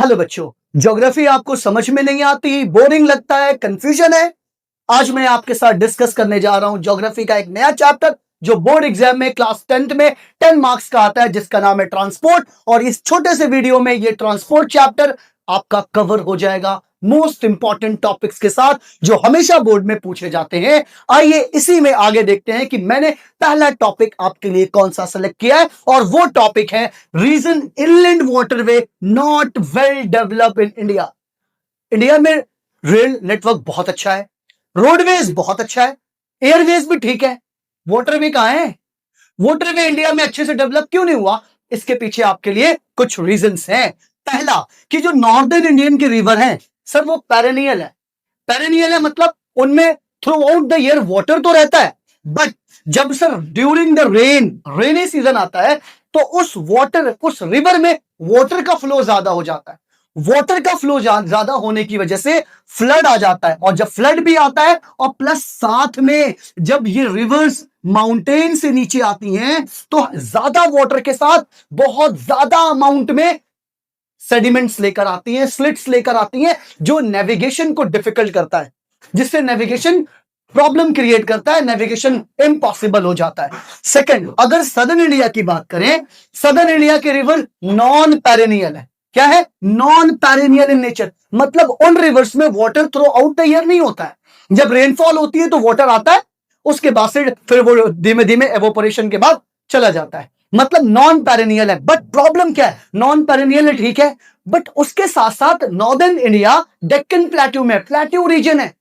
Hello बच्चों, geography आपको समझ में नहीं आती, बोरिंग लगता है, कंफ्यूजन है। आज मैं आपके साथ डिस्कस करने जा रहा हूं ज्योग्राफी का एक नया चैप्टर जो बोर्ड एग्जाम में क्लास 10th में 10 मार्क्स का आता है, जिसका नाम है ट्रांसपोर्ट। और इस छोटे से वीडियो में ये ट्रांसपोर्ट चैप्टर आपका कवर हो जाएगा मोस्ट इंपॉर्टेंट टॉपिक्स के साथ जो हमेशा बोर्ड में पूछे जाते हैं। आइए इसी में आगे देखते हैं कि मैंने पहला टॉपिक आपके लिए कौन सा सेलेक्ट किया है, और वो टॉपिक है reason inland waterway not well develop in India. India में रेल नेटवर्क बहुत अच्छा है, रोडवेज बहुत अच्छा है, एयरवेज भी ठीक है, वाटरवे कहां है? वाटरवे इंडिया में अच्छे से डेवलप क्यों नहीं हुआ? इसके पीछे आपके लिए कुछ रीजंस हैं। पहला, कि जो नॉर्दर्न इंडियन के रिवर हैं सर वो पेरेनियल है। पेरेनियल है मतलब उनमें through out the year water तो रहता है, बट जब sir during the rainy season आता है तो उस रिवर में वाटर का फ्लो ज्यादा हो जाता है। वाटर का फ्लो ज्यादा होने की वजह से फ्लड आ जाता है, और जब फ्लड भी आता है और प्लस साथ में जब ये रिवर्स माउंटेन से नीचे आती हैं तो ज्यादा वाटर के साथ बहुत ज्यादा अमाउंट में सेडिमेंट्स लेकर आती हैं, स्लिट्स लेकर आती हैं, जो नेविगेशन को डिफिकल्ट करता है, जिससे नेविगेशन प्रॉब्लम क्रिएट करता है, नेविगेशन इम्पॉसिबल हो जाता है। सेकंड, अगर सदर्न इंडिया की बात करें, सदर्न इंडिया के रिवर नॉन पेरेनियल है। क्या है? नॉन पेरेनियल इन नेचर, मतलब उन रिवर्स में water through out the year नहीं होता है। जब रेनफॉल होती है तो वाटर आता है, उसके बाद से फिर वो धीमे धीमे एवोपोरेशन के बाद चला जाता है, मतलब नॉन पेरेनियल है। बट प्रॉब्लम क्या है? नॉन पेरेनियल है ठीक है, बट उसके साथ साथ नॉर्दर्न इंडिया डेक्कन प्लेट्यू में प्लेट्यू रीजन है।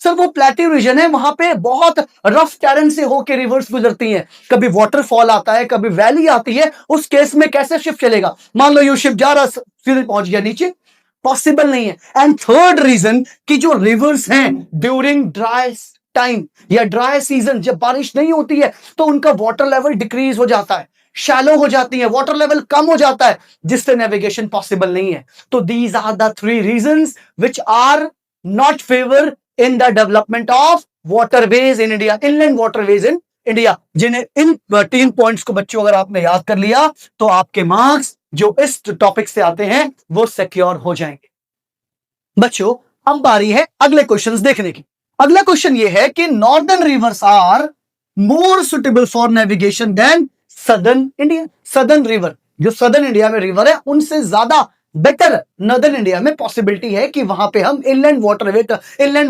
सर वो प्लेट्यू रीजन है, वहां पे बहुत रफ टेरेन से होकर रिवर्स गुजरती हैं, कभी वाटरफॉल आता है, कभी वैली आती है। उस केस में कैसे शिप चलेगा? मान लो यू शिप जा रहा सीधे पहुंच गया नीचे, पॉसिबल नहीं है। एंड थर्ड रीजन, कि जो रिवर्स हैं ड्यूरिंग ड्राई टाइम या ड्राई सीजन, जब बारिश नहीं होती है तो उनका वाटर लेवल डिक्रीज हो जाता है, शैलो हो जाती है, वाटर लेवल कम हो जाता है, जिससे नेविगेशन पॉसिबल नहीं है। तो these are the three reasons which are not favour in the development of waterways in India, inland waterways in India. जिन्हें इन 3 पॉइंट्स को बच्चों अगर आपने याद कर लिया तो आपके मार्क्स जो इस टॉपिक से आते हैं वो सिक्योर हो जाएंगे। बच्चों अब बारी है अगले क्वेश्चंस देखने की। अगला क्वेश्चन ये है कि northern rivers are more suitable for navigation than southern India. Southern river, जो सदर्न इंडिया में रिवर है, उनसे ज्यादा बेटर नॉर्दर्न इंडिया में पॉसिबिलिटी है कि वहां पे हम इनलैंड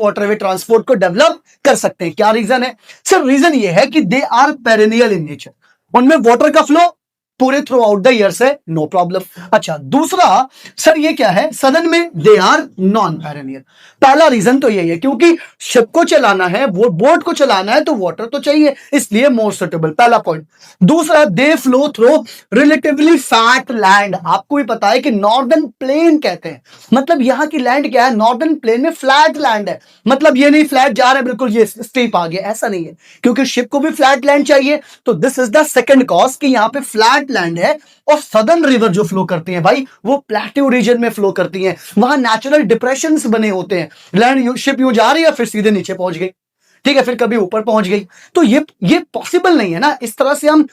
वाटरवे ट्रांसपोर्ट को डेवलप कर सकते हैं। क्या रीजन है? सर रीजन ये है कि they are perennial in nature, उनमें वाटर का फ्लो पूरे थ्रू आउट द ईयर से नो प्रॉब्लम। अच्छा, दूसरा सर ये क्या है? सदन में दे आर नॉन पेरेनियल। पहला रीजन तो यही है क्योंकि शिप को चलाना है, वो बोट को चलाना है तो वाटर तो चाहिए, इसलिए मोर सुटेबल, पहला पॉइंट। दूसरा, they flow through relatively flat land. आपको भी पता है कि नॉर्दर्न प्लेन कहते हैं, मतलब यहां की लैंड क्या है? नॉर्दर्न प्लेन में फ्लैट लैंड है, मतलब ये नहीं फ्लैट जा रहा है बिल्कुल ये स्टीप आ गया, ऐसा नहीं है, क्योंकि शिप को भी फ्लैट लैंड चाहिए। तो this is the second cause कि यहां पे फ्लैट लैंड है। और सदर्न रिवर जो फ्लो करती हैं भाई वो प्लेट्यू रीजन में फ्लो करती हैं, वहां नेचुरल डिप्रेशंस बने होते हैं। लैंड शिप यूं जा रही है फिर सीधे नीचे पहुंच गई, ठीक है, फिर कभी ऊपर पहुंच गई, तो ये पॉसिबल नहीं है ना। इस तरह से हम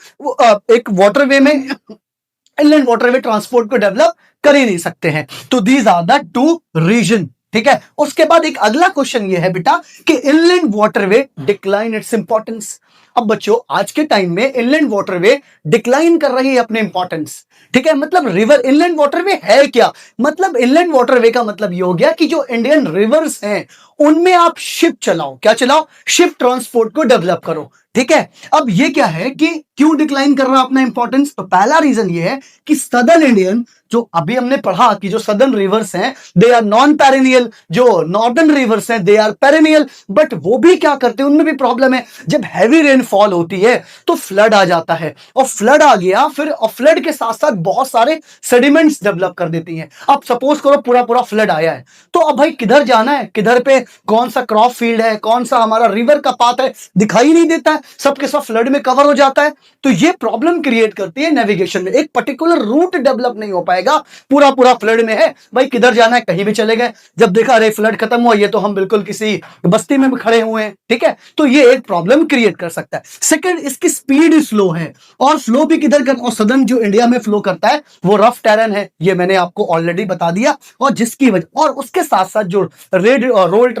एक वाटरवे में इनलैंड वाटरवे ट्रांसपोर्ट को डेवलप कर ही नहीं सकते हैं। तो दीज आर द 2 रीजन, ठीक है। उसके बाद एक अगला क्वेश्चन ये है बेटा कि inland waterway decline its importance. अब बच्चों आज के टाइम में इनलैंड वाटरवे डिक्लाइन कर रही है अपने इंपॉर्टेंस, ठीक है। मतलब रिवर इनलैंड वाटरवे है क्या? मतलब इनलैंड वाटरवे का मतलब ये हो गया कि जो इंडियन रिवर्स हैं उनमें आप शिप चलाओ। क्या चलाओ? शिप ट्रांसपोर्ट को डेवलप करो, ठीक है। अब ये क्या है कि क्यों डिक्लाइन कर रहा है अपना इंपॉर्टेंस? तो पहला रीजन ये है कि सदर्न इंडियन, जो अभी हमने पढ़ा कि जो सदर्न रिवर्स हैं दे आर नॉन पेरेनियल, जो नॉर्दर्न रिवर्स हैं दे आर पेरेनियल, बट वो भी क्या करते हैं, उनमें भी प्रॉब्लम है। जब हैवी रेनफॉल होती है तो फ्लड आ जाता है, और फ्लड आ गया फिर, और फ्लड के साथ साथ बहुत सारे सेडिमेंट्स डेवलप कर देती हैं। अब सपोज करो पूरा पूरा फ्लड आया है, तो अब भाई किधर जाना है, किधर पे कौन सा क्रॉप फील्ड है, कौन सा हमारा रिवर का पाथ है, दिखाई नहीं देता है, सबके सब फ्लड में कवर हो जाता है। तो ये प्रॉब्लम क्रिएट करती है नेविगेशन में, एक पर्टिकुलर रूट डेवलप नहीं हो पाएगा जाएगा, पूरा पूरा फ्लड में है, भाई किधर जाना है, कहीं भी चले गए, जब देखा अरे फ्लड खत्म हुआ, ये तो हम बिल्कुल किसी बस्ती में खड़े हुए हैं, ठीक है। तो ये एक प्रॉब्लम क्रिएट कर सकता है। सेकंड, इसकी स्पीड स्लो है, और फ्लो भी किधर कर, और सदर्न जो इंडिया में फ्लो करता है वो रफ टेरेन है, ये मैंने आपको ऑलरेडी बता दिया। और जिसकी वजह, और उसके साथ साथ जो रोड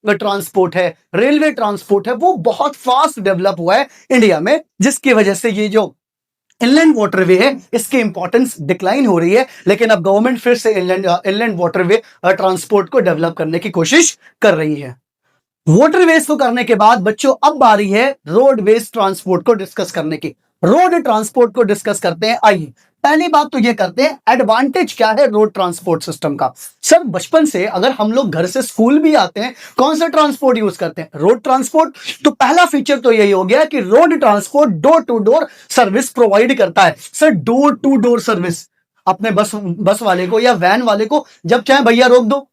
ट्रांसपोर्ट है, रेलवे ट्रांसपोर्ट है, वो बहुत फास्ट डेवलप हुआ है इंडिया में, जिसकी वजह से ये जो इनलैंड वाटरवे है इसकी इंपॉर्टेंस डिक्लाइन हो रही है। लेकिन अब गवर्नमेंट फिर से इनलैंड वाटरवे ट्रांसपोर्ट को डेवलप करने की कोशिश कर रही है। वाटरवेज को करने के बाद बच्चों अब बारी है रोडवेज ट्रांसपोर्ट को डिस्कस करने की। रोड ट्रांसपोर्ट को डिस्कस करते हैं। आइए पहली बात तो ये करते हैं, एडवांटेज क्या है रोड ट्रांसपोर्ट सिस्टम का। सर बचपन से अगर हम लोग घर से स्कूल भी आते हैं, कौन सा ट्रांसपोर्ट यूज करते हैं, रोड ट्रांसपोर्ट। तो पहला फीचर तो यही हो गया कि road transport door to door service provide करता है। Sir door to door service, अपने बस वाले को या वैन वाले को जब चाहे भैया रोक दो,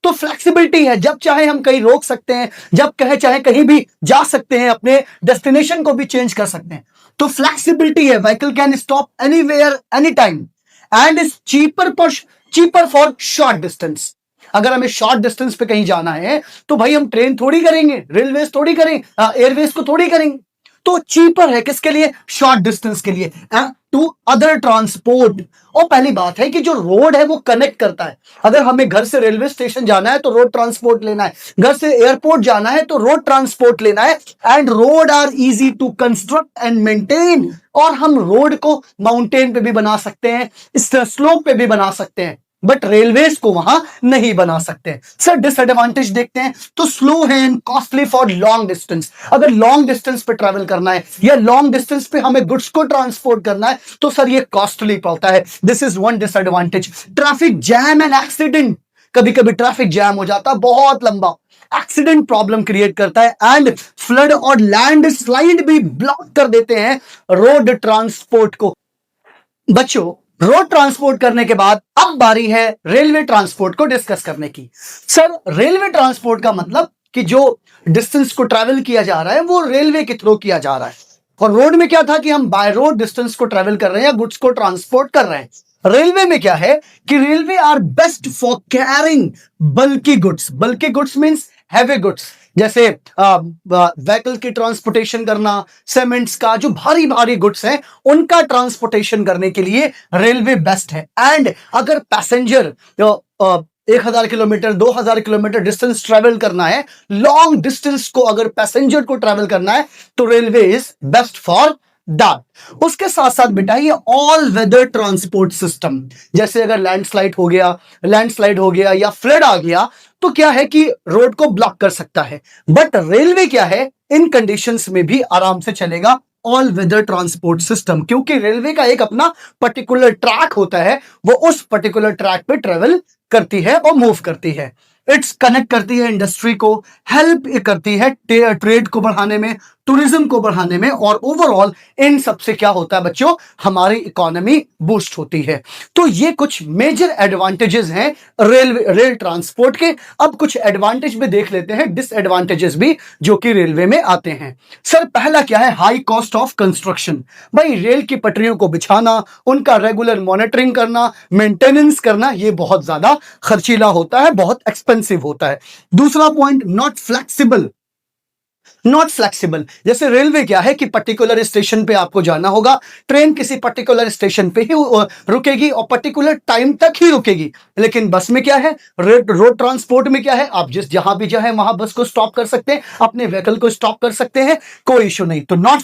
तो फ्लेक्सिबिलिटी है, जब चाहे हम कहीं रोक सकते हैं, जब कहे चाहे कहीं भी जा सकते हैं, अपने डेस्टिनेशन को भी चेंज कर सकते हैं। तो फ्लेक्सिबिलिटी है, vehicle can stop anywhere any time and is cheaper for short distance. अगर हमें शॉर्ट डिस्टेंस पे कहीं जाना है तो भाई हम ट्रेन थोड़ी करेंगे, रेलवेज थोड़ी करेंगे, एयरवेज को थोड़ी करेंगे, तो चीपर है किसके लिए, शॉर्ट डिस्टेंस के लिए, टू अदर ट्रांसपोर्ट। और पहली बात है कि जो रोड है वो कनेक्ट करता है। अगर हमें घर से रेलवे स्टेशन जाना है तो रोड ट्रांसपोर्ट लेना है, घर से एयरपोर्ट जाना है तो रोड ट्रांसपोर्ट लेना है। And road are easy to construct and maintain, और हम रोड को माउंटेन पे भी बना सकते हैं, स्लोप पे भी बना सकते हैं, बट रेलवेज को वहां नहीं बना सकते। सर डिसएडवांटेज देखते हैं, तो स्लो है and costly for long distance. अगर लॉन्ग डिस्टेंस पे ट्रेवल करना है या लॉन्ग डिस्टेंस पे हमें गुड्स को ट्रांसपोर्ट करना है तो सर ये कॉस्टली पड़ता है। This is one disadvantage. Traffic jam and accident, कभी कभी ट्रैफिक जैम हो जाता है बहुत लंबा, एक्सीडेंट प्रॉब्लम क्रिएट करता है, एंड फ्लड और लैंड स्लाइड भी ब्लॉक कर देते हैं रोड ट्रांसपोर्ट को। बच्चों रोड ट्रांसपोर्ट करने के बाद अब बारी है रेलवे ट्रांसपोर्ट को डिस्कस करने की। सर रेलवे ट्रांसपोर्ट का मतलब कि जो डिस्टेंस को ट्रैवल किया जा रहा है वो रेलवे के थ्रू किया जा रहा है, और रोड में क्या था कि हम बाय रोड डिस्टेंस को ट्रैवल कर रहे हैं या गुड्स को ट्रांसपोर्ट कर रहे हैं। रेलवे में क्या है कि railway are best for carrying bulky goods. Bulky goods means heavy goods, जैसे व्हीकल की ट्रांसपोर्टेशन करना, सीमेंट्स का जो भारी भारी गुड्स हैं उनका ट्रांसपोर्टेशन करने के लिए रेलवे बेस्ट है। एंड अगर passenger 1000 kilometre 2000 kilometre distance travel करना है, लॉन्ग डिस्टेंस को अगर पैसेंजर को ट्रेवल करना है तो railway is best for that. उसके साथ साथ बेटा ये ऑल वेदर ट्रांसपोर्ट सिस्टम, जैसे अगर लैंडस्लाइड हो गया या फ्लड आ गया तो क्या है कि रोड को ब्लॉक कर सकता है, बट रेलवे क्या है इन कंडीशंस में भी आराम से चलेगा ऑल वेदर ट्रांसपोर्ट सिस्टम, क्योंकि रेलवे का एक अपना पर्टिकुलर ट्रैक होता है, वो उस पर्टिकुलर ट्रैक पे ट्रेवल करती है और मूव करती है। इट्स कनेक्ट करती है इंडस्ट्री को, हेल्प करती है ट्रेड को बढ़ाने में, टूरिज्म को बढ़ाने में, और ओवरऑल इन सबसे क्या होता है बच्चों, हमारी इकोनॉमी बूस्ट होती है। तो ये कुछ मेजर एडवांटेजेस हैं रेल ट्रांसपोर्ट के। अब कुछ एडवांटेज भी देख लेते हैं, डिसएडवांटेजेस भी जो कि रेलवे में आते हैं। सर पहला क्या है, हाई कॉस्ट ऑफ कंस्ट्रक्शन। भाई रेल की पटरियों को बिछाना, उनका रेगुलर मॉनिटरिंग करना, मेंटेनेंस करना, ये बहुत ज्यादा खर्चीला होता है, बहुत एक्सपेंसिव होता है। दूसरा पॉइंट, नॉट फ्लेक्सिबल। जैसे रेलवे क्या है कि पर्टिकुलर स्टेशन पे आपको जाना होगा, ट्रेन किसी पर्टिकुलर स्टेशन पे ही रुकेगी और पर्टिकुलर टाइम तक ही रुकेगी। लेकिन बस में क्या है, रोड ट्रांसपोर्ट में क्या है, आप जहां भी चाहे वहां बस को स्टॉप कर सकते हैं, अपने व्हीकल को स्टॉप कर सकते हैं, कोई इशू नहीं। तो नॉट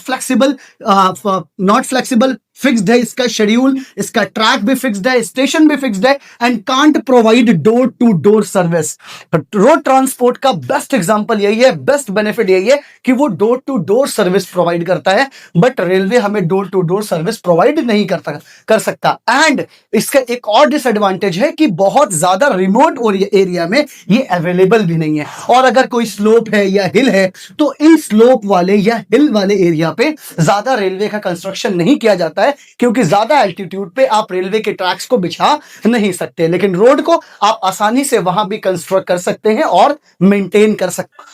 फ्लेक्सिबल, फिक्स्ड है इसका शेड्यूल, इसका ट्रैक भी फिक्स्ड है, स्टेशन भी फिक्स्ड है, and can't provide door to door service. Road transport का बेस्ट एग्जांपल यही है, बेस्ट बेनिफिट यही है कि वो door to door service provide करता है, बट रेलवे हमें door to door service provide नहीं कर सकता। एंड इसका एक और डिसएडवांटेज है कि बहुत ज्यादा रिमोट एरिया में ये अवेलेबल भी नहीं है, और अगर कोई स्लोप है या हिल है तो इन स्लोप वाले या हिल वाले एरिया पे ज्यादा रेलवे का कंस्ट्रक्शन नहीं किया जाता है, क्योंकि ज्यादा एल्टीट्यूड पे आप रेलवे के ट्रैक्स को बिछा नहीं सकते। लेकिन रोड को आप आसानी से वहां भी कंस्ट्रक्ट कर सकते हैं और मेंटेन कर सकते हैं।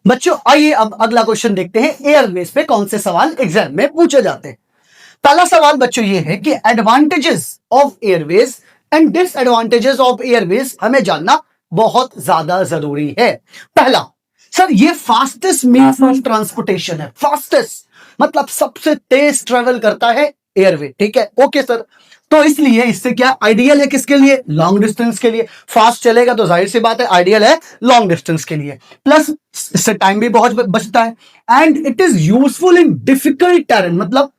बच्चों आइए अब अगला क्वेश्चन देखते हैं, एयरवेज पे कौन से सवाल एग्जाम में पूछे जाते हैं। पहला सवाल बच्चों ये है कि advantages of Airways and disadvantages of Airways हमें जानना बहुत ज्यादा जरूरी है। पहला, सर ये फास्टेस्ट मीन्स ऑफ ट्रांसपोर्टेशन है। फास्टेस्ट मतलब सबसे तेज ट्रेवल करता है एयरवे, ठीक है, ओके सर। तो इसलिए इससे क्या आइडियल है, किसके लिए, लॉन्ग डिस्टेंस के लिए। फास्ट चलेगा तो जाहिर सी बात है आइडियल है लॉन्ग डिस्टेंस के लिए, प्लस इससे टाइम भी बहुत बचता है। And it is useful in difficult terrain, मतलब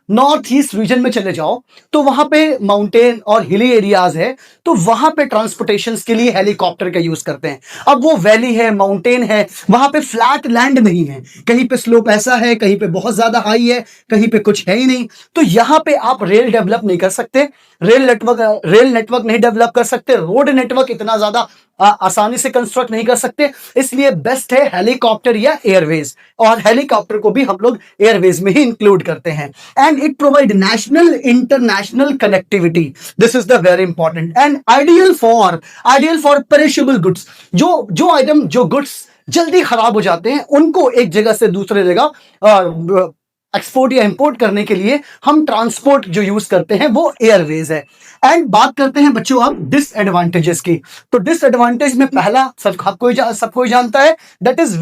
नॉर्थ ईस्ट रीजन में चले जाओ तो वहां पे माउंटेन और हिली एरियाज है, तो वहां पे ट्रांसपोर्टेशन के लिए हेलीकॉप्टर का यूज करते हैं। अब वो वैली है, माउंटेन है, वहां पे फ्लैट लैंड नहीं है, कहीं पे स्लोप ऐसा है, कहीं पे बहुत ज्यादा हाई है, कहीं पे कुछ है ही नहीं, तो यहां पे आप रेल डेवलप नहीं कर सकते, रेल नेटवर्क नहीं डेवलप कर सकते, रोड नेटवर्क इतना ज्यादा आसानी से कंस्ट्रक्ट नहीं कर सकते, इसलिए बेस्ट है हेलीकॉप्टर या एयरवेज, और हेलीकॉप्टर को भी हम लोग एयरवेज में ही इंक्लूड करते हैं। And it provide national international connectivity, this is the very important, and ideal for perishable goods, जो आइटम, जो गुड्स जल्दी खराब हो जाते हैं उनको एक जगह से दूसरे जगह एक्सपोर्ट या इंपोर्ट करने के लिए हम ट्रांसपोर्ट जो यूज करते हैं वो एयरवेज है। एंड बात करते हैं बच्चों अब डिसएडवांटेजेस की। तो डिसएडवांटेज में पहला सबको जानता है, दैट इज